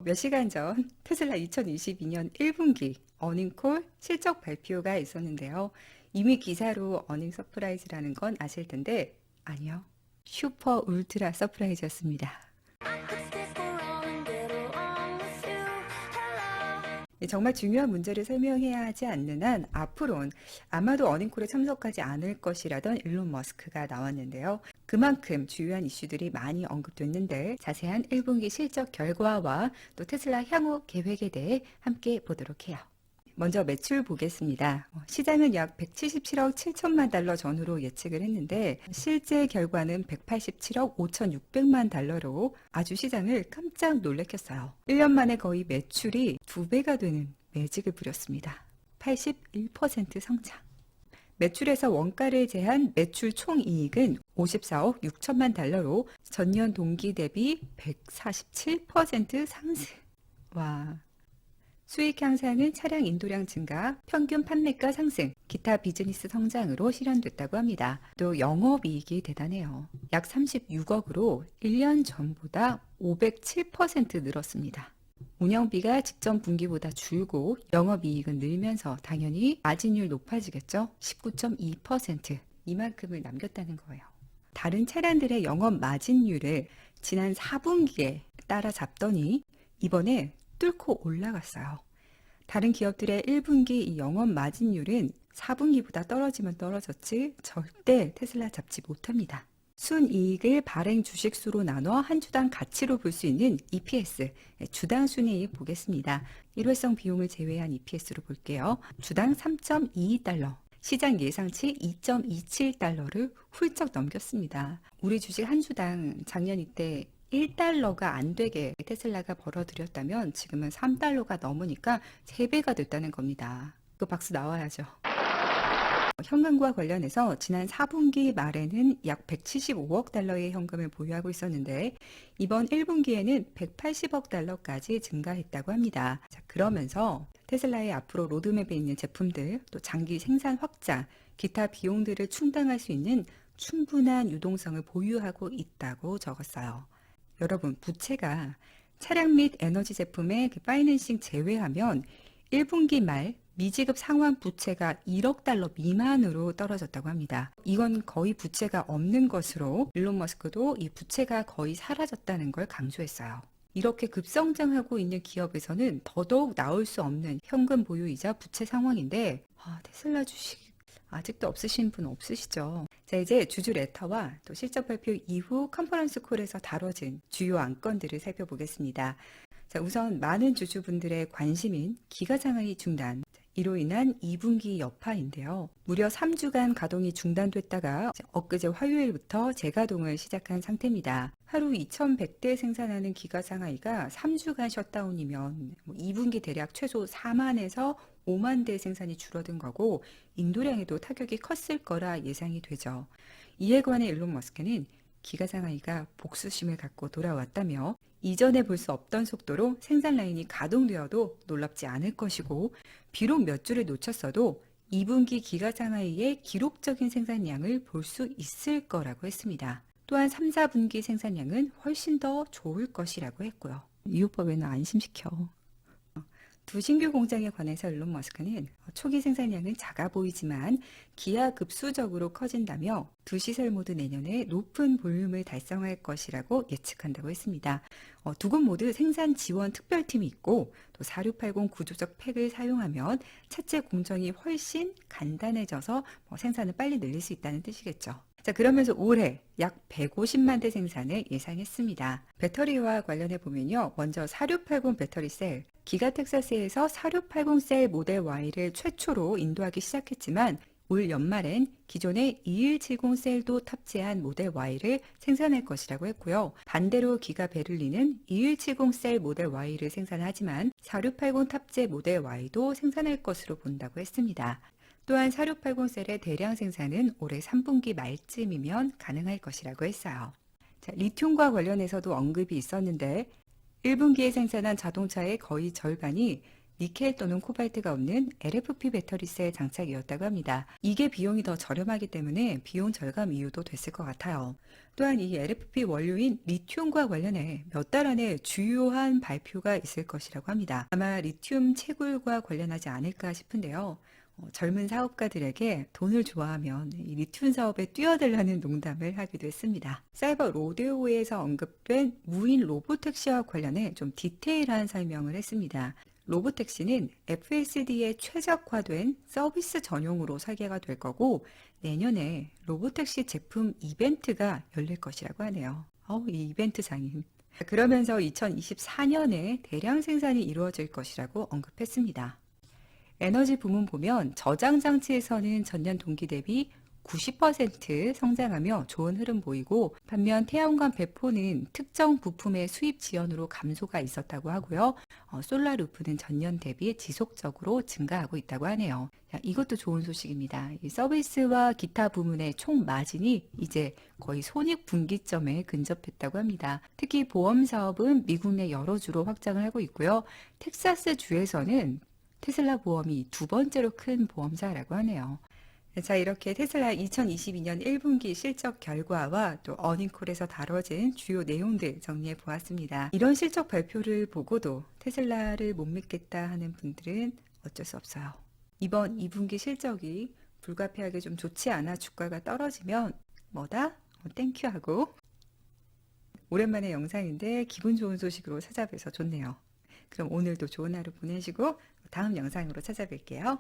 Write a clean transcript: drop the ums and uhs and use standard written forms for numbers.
몇 시간 전 테슬라 2022년 1분기 어닝콜 실적 발표가 있었는데요. 이미 기사로 어닝 서프라이즈라는 건 아실 텐데 아니요. 슈퍼 울트라 서프라이즈였습니다. 정말 중요한 문제를 설명해야 하지 않는 한 앞으로는 아마도 어닝콜에 참석하지 않을 것이라던 일론 머스크가 나왔는데요. 그만큼 주요한 이슈들이 많이 언급됐는데 자세한 1분기 실적 결과와 또 테슬라 향후 계획에 대해 함께 보도록 해요. 먼저 매출 보겠습니다. 시장은 약 177억 7천만 달러 전후로 예측을 했는데 실제 결과는 187억 5,600만 달러로 아주 시장을 깜짝 놀래켰어요. 1년 만에 거의 매출이 2배가 되는 매직을 부렸습니다. 81% 성장. 매출에서 원가를 제한 매출 총이익은 54억 6천만 달러로 전년 동기 대비 147% 상승. 와. 수익 향상은 차량 인도량 증가, 평균 판매가 상승, 기타 비즈니스 성장으로 실현됐다고 합니다. 또 영업이익이 대단해요. 약 36억으로 1년 전보다 507% 늘었습니다. 운영비가 직전 분기보다 줄고 영업이익은 늘면서 당연히 마진율 높아지겠죠? 19.2%. 이만큼을 남겼다는 거예요. 다른 차량들의 영업 마진율을 지난 4분기에 따라잡더니 이번에 뚫고 올라갔어요. 다른 기업들의 1분기 이 영업 마진율은 4분기보다 떨어지면 떨어졌지 절대 테슬라 잡지 못합니다. 순이익을 발행 주식수로 나눠 한 주당 가치로 볼 수 있는 EPS, 주당 순이익 보겠습니다. 일회성 비용을 제외한 EPS로 볼게요. 주당 3.22달러. 시장 예상치 2.27달러를 훌쩍 넘겼습니다. 우리 주식 한 주당 작년 이때 1달러가 안 되게 테슬라가 벌어들였다면 지금은 3달러가 넘으니까 3배가 됐다는 겁니다. 그 박수 나와야죠. 현금과 관련해서 지난 4분기 말에는 약 175억 달러의 현금을 보유하고 있었는데 이번 1분기에는 180억 달러까지 증가했다고 합니다. 자, 그러면서 테슬라의 앞으로 로드맵에 있는 제품들, 또 장기 생산 확장, 기타 비용들을 충당할 수 있는 충분한 유동성을 보유하고 있다고 적었어요. 여러분, 부채가 차량 및 에너지 제품의 파이낸싱 제외하면 1분기 말 미지급 상환 부채가 1억 달러 미만으로 떨어졌다고 합니다. 이건 거의 부채가 없는 것으로 일론 머스크도 이 부채가 거의 사라졌다는 걸 강조했어요. 이렇게 급성장하고 있는 기업에서는 더더욱 나올 수 없는 현금 보유이자 부채 상황인데 테슬라 주식 아직도 없으신 분 없으시죠? 자, 이제 주주 레터와 또 실적 발표 이후 컨퍼런스 콜에서 다뤄진 주요 안건들을 살펴보겠습니다. 자, 우선 많은 주주분들의 관심인 기가상하이 중단, 이로 인한 2분기 여파인데요. 무려 3주간 가동이 중단됐다가 엊그제 화요일부터 재가동을 시작한 상태입니다. 하루 2100대 생산하는 기가상하이가 3주간 셧다운이면 2분기 대략 최소 4만에서 5만 대 생산이 줄어든 거고 인도량에도 타격이 컸을 거라 예상이 되죠. 이에 관해 일론 머스크는 기가상하이가 복수심을 갖고 돌아왔다며 이전에 볼 수 없던 속도로 생산 라인이 가동되어도 놀랍지 않을 것이고 비록 몇 주를 놓쳤어도 2분기 기가상하이의 기록적인 생산량을 볼 수 있을 거라고 했습니다. 또한 3, 4분기 생산량은 훨씬 더 좋을 것이라고 했고요. 이웃법에는 안심시켜. 두 신규 공장에 관해서 일론 머스크는 초기 생산량은 작아 보이지만 기하급수적으로 커진다며 두 시설 모두 내년에 높은 볼륨을 달성할 것이라고 예측한다고 했습니다. 두 곳 모두 생산 지원 특별팀이 있고 또 4680 구조적 팩을 사용하면 차체 공정이 훨씬 간단해져서 생산을 빨리 늘릴 수 있다는 뜻이겠죠. 자, 그러면서 올해 약 150만 대 생산을 예상했습니다. 배터리와 관련해 보면요. 먼저 4680 배터리 셀, 기가 텍사스에서 4680 셀 모델 Y를 최초로 인도하기 시작했지만 올 연말엔 기존의 2170 셀도 탑재한 모델 Y를 생산할 것이라고 했고요. 반대로 기가 베를린은 2170 셀 모델 Y를 생산하지만 4680 탑재 모델 Y도 생산할 것으로 본다고 했습니다. 또한 4680 셀의 대량 생산은 올해 3분기 말쯤이면 가능할 것이라고 했어요. 자, 리튬과 관련해서도 언급이 있었는데 1분기에 생산한 자동차의 거의 절반이 니켈 또는 코발트가 없는 LFP 배터리셀 장착이었다고 합니다. 이게 비용이 더 저렴하기 때문에 비용 절감 이유도 됐을 것 같아요. 또한 이 LFP 원료인 리튬과 관련해 몇 달 안에 주요한 발표가 있을 것이라고 합니다. 아마 리튬 채굴과 관련하지 않을까 싶은데요. 젊은 사업가들에게 돈을 좋아하면 이 리튬 사업에 뛰어들라는 농담을 하기도 했습니다. 사이버 로데오에서 언급된 무인 로보택시와 관련해 좀 디테일한 설명을 했습니다. 로보택시는 FSD에 최적화된 서비스 전용으로 설계가 될 거고 내년에 로보택시 제품 이벤트가 열릴 것이라고 하네요. 이 이벤트 장인. 그러면서 2024년에 대량 생산이 이루어질 것이라고 언급했습니다. 에너지 부문 보면 저장 장치에서는 전년 동기 대비 90% 성장하며 좋은 흐름 보이고 반면 태양광 배포는 특정 부품의 수입 지연으로 감소가 있었다고 하고요. 솔라루프는 전년 대비 지속적으로 증가하고 있다고 하네요. 이것도 좋은 소식입니다. 이 서비스와 기타 부문의 총 마진이 이제 거의 손익분기점에 근접했다고 합니다. 특히 보험 사업은 미국 내 여러 주로 확장을 하고 있고요. 텍사스 주에서는 테슬라 보험이 두 번째로 큰 보험사라고 하네요. 자, 이렇게 테슬라 2022년 1분기 실적 결과와 또 어닝콜에서 다뤄진 주요 내용들 정리해 보았습니다. 이런 실적 발표를 보고도 테슬라를 못 믿겠다 하는 분들은 어쩔 수 없어요. 이번 2분기 실적이 불가피하게 좀 좋지 않아 주가가 떨어지면 뭐다? 땡큐하고 오랜만에 영상인데 기분 좋은 소식으로 찾아뵈서 좋네요. 그럼 오늘도 좋은 하루 보내시고 다음 영상으로 찾아뵐게요.